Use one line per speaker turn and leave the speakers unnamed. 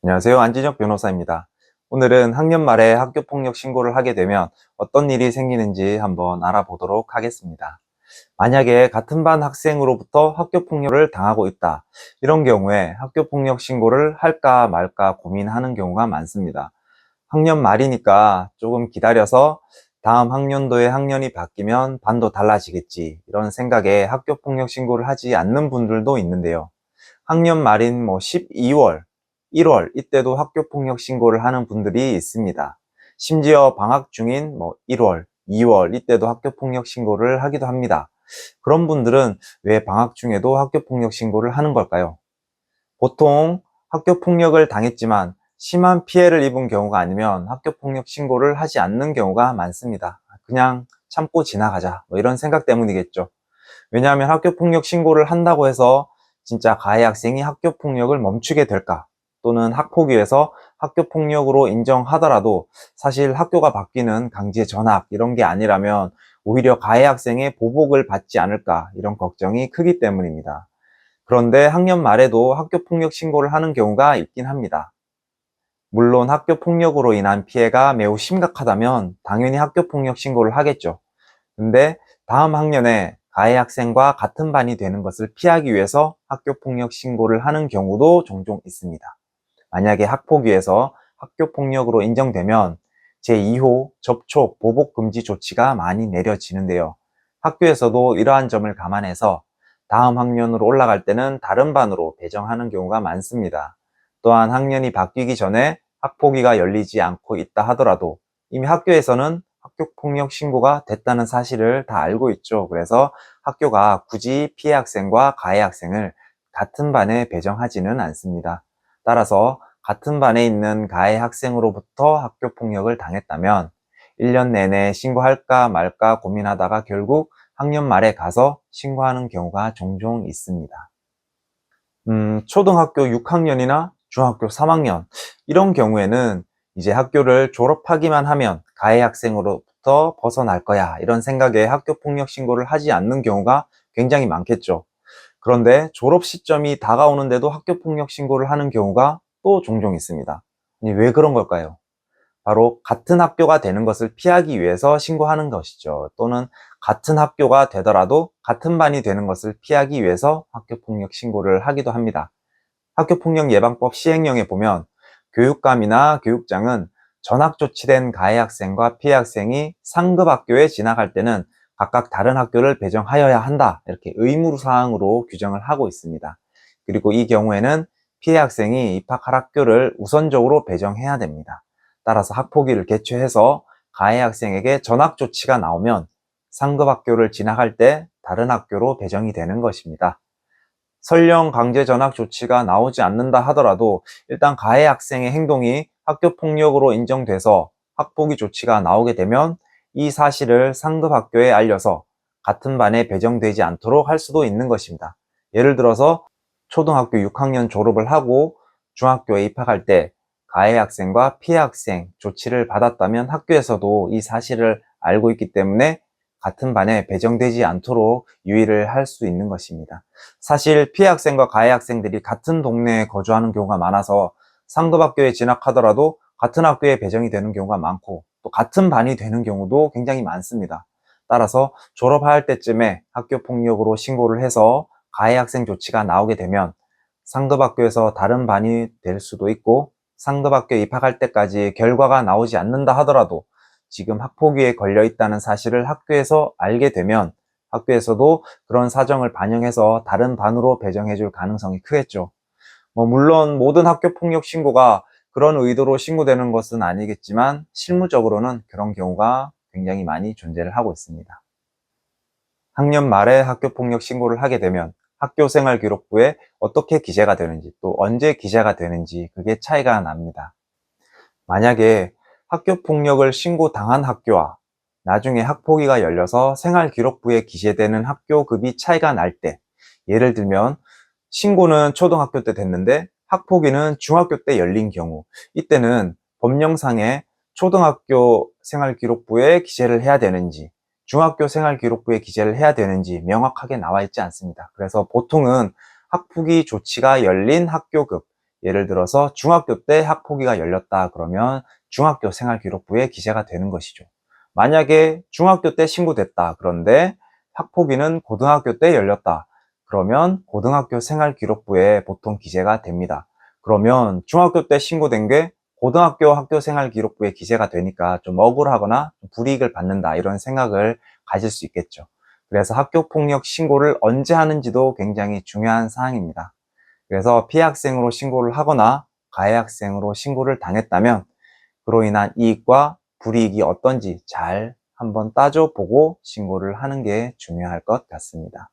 안녕하세요. 안진혁 변호사입니다. 오늘은 학년 말에 학교폭력 신고를 하게 되면 어떤 일이 생기는지 한번 알아보도록 하겠습니다. 만약에 같은 반 학생으로부터 학교폭력을 당하고 있다. 이런 경우에 학교폭력 신고를 할까 말까 고민하는 경우가 많습니다. 학년 말이니까 조금 기다려서 다음 학년도에 학년이 바뀌면 반도 달라지겠지. 이런 생각에 학교폭력 신고를 하지 않는 분들도 있는데요. 학년 말인 12월, 1월 이때도 학교폭력 신고를 하는 분들이 있습니다. 심지어 방학 중인 1월, 2월 이때도 학교폭력 신고를 하기도 합니다. 그런 분들은 왜 방학 중에도 학교폭력 신고를 하는 걸까요? 보통 학교폭력을 당했지만 심한 피해를 입은 경우가 아니면 학교폭력 신고를 하지 않는 경우가 많습니다. 그냥 참고 지나가자 이런 생각 때문이겠죠. 왜냐하면 학교폭력 신고를 한다고 해서 진짜 가해 학생이 학교폭력을 멈추게 될까? 또는 학폭위에서 학교폭력으로 인정하더라도 사실 학교가 바뀌는 강제 전학 이런 게 아니라면 오히려 가해 학생의 보복을 받지 않을까 이런 걱정이 크기 때문입니다. 그런데 학년 말에도 학교폭력 신고를 하는 경우가 있긴 합니다. 물론 학교폭력으로 인한 피해가 매우 심각하다면 당연히 학교폭력 신고를 하겠죠. 근데 다음 학년에 가해 학생과 같은 반이 되는 것을 피하기 위해서 학교폭력 신고를 하는 경우도 종종 있습니다. 만약에 학폭위에서 학교폭력으로 인정되면 제2호 접촉 보복 금지 조치가 많이 내려지는데요. 학교에서도 이러한 점을 감안해서 다음 학년으로 올라갈 때는 다른 반으로 배정하는 경우가 많습니다. 또한 학년이 바뀌기 전에 학폭위가 열리지 않고 있다 하더라도 이미 학교에서는 학교폭력 신고가 됐다는 사실을 다 알고 있죠. 그래서 학교가 굳이 피해 학생과 가해 학생을 같은 반에 배정하지는 않습니다. 따라서 같은 반에 있는 가해 학생으로부터 학교폭력을 당했다면 1년 내내 신고할까 말까 고민하다가 결국 학년 말에 가서 신고하는 경우가 종종 있습니다. 초등학교 6학년이나 중학교 3학년 이런 경우에는 이제 학교를 졸업하기만 하면 가해 학생으로부터 벗어날 거야 이런 생각에 학교폭력 신고를 하지 않는 경우가 굉장히 많겠죠. 그런데 졸업 시점이 다가오는데도 학교폭력 신고를 하는 경우가 또 종종 있습니다. 아니, 왜 그런 걸까요? 바로 같은 학교가 되는 것을 피하기 위해서 신고하는 것이죠. 또는 같은 학교가 되더라도 같은 반이 되는 것을 피하기 위해서 학교폭력 신고를 하기도 합니다. 학교폭력 예방법 시행령에 보면 교육감이나 교육장은 전학 조치된 가해 학생과 피해 학생이 상급 학교에 진학할 때는 각각 다른 학교를 배정하여야 한다. 이렇게 의무사항으로 규정을 하고 있습니다. 그리고 이 경우에는 피해 학생이 입학할 학교를 우선적으로 배정해야 됩니다. 따라서 학폭위를 개최해서 가해 학생에게 전학 조치가 나오면 상급 학교를 진학할 때 다른 학교로 배정이 되는 것입니다. 설령 강제 전학 조치가 나오지 않는다 하더라도 일단 가해 학생의 행동이 학교 폭력으로 인정돼서 학폭위 조치가 나오게 되면 이 사실을 상급 학교에 알려서 같은 반에 배정되지 않도록 할 수도 있는 것입니다. 예를 들어서 초등학교 6학년 졸업을 하고 중학교에 입학할 때 가해 학생과 피해 학생 조치를 받았다면 학교에서도 이 사실을 알고 있기 때문에 같은 반에 배정되지 않도록 유의를 할 수 있는 것입니다. 사실 피해 학생과 가해 학생들이 같은 동네에 거주하는 경우가 많아서 상급 학교에 진학하더라도 같은 학교에 배정이 되는 경우가 많고 또 같은 반이 되는 경우도 굉장히 많습니다. 따라서 졸업할 때쯤에 학교 폭력으로 신고를 해서 가해 학생 조치가 나오게 되면 상급 학교에서 다른 반이 될 수도 있고 상급 학교에 입학할 때까지 결과가 나오지 않는다 하더라도 지금 학폭위에 걸려 있다는 사실을 학교에서 알게 되면 학교에서도 그런 사정을 반영해서 다른 반으로 배정해 줄 가능성이 크겠죠. 물론 모든 학교폭력 신고가 그런 의도로 신고되는 것은 아니겠지만 실무적으로는 그런 경우가 굉장히 많이 존재를 하고 있습니다. 학년 말에 학교폭력 신고를 하게 되면 학교생활기록부에 어떻게 기재가 되는지 또 언제 기재가 되는지 그게 차이가 납니다. 만약에 학교폭력을 신고당한 학교와 나중에 학폭위가 열려서 생활기록부에 기재되는 학교급이 차이가 날 때, 예를 들면 신고는 초등학교 때 됐는데 학폭위는 중학교 때 열린 경우, 이때는 법령상에 초등학교 생활기록부에 기재를 해야 되는지 중학교 생활기록부에 기재를 해야 되는지 명확하게 나와 있지 않습니다. 그래서 보통은 학폭위 조치가 열린 학교급, 예를 들어서 중학교 때 학폭위가 열렸다 그러면 중학교 생활기록부에 기재가 되는 것이죠. 만약에 중학교 때 신고됐다. 그런데 학폭위는 고등학교 때 열렸다. 그러면 고등학교 생활기록부에 보통 기재가 됩니다. 그러면 중학교 때 신고된 게 고등학교 학교생활기록부에 기재가 되니까 좀 억울하거나 불이익을 받는다 이런 생각을 가질 수 있겠죠. 그래서 학교폭력 신고를 언제 하는지도 굉장히 중요한 사항입니다. 그래서 피해 학생으로 신고를 하거나 가해 학생으로 신고를 당했다면 그로 인한 이익과 불이익이 어떤지 잘 한번 따져보고 신고를 하는 게 중요할 것 같습니다.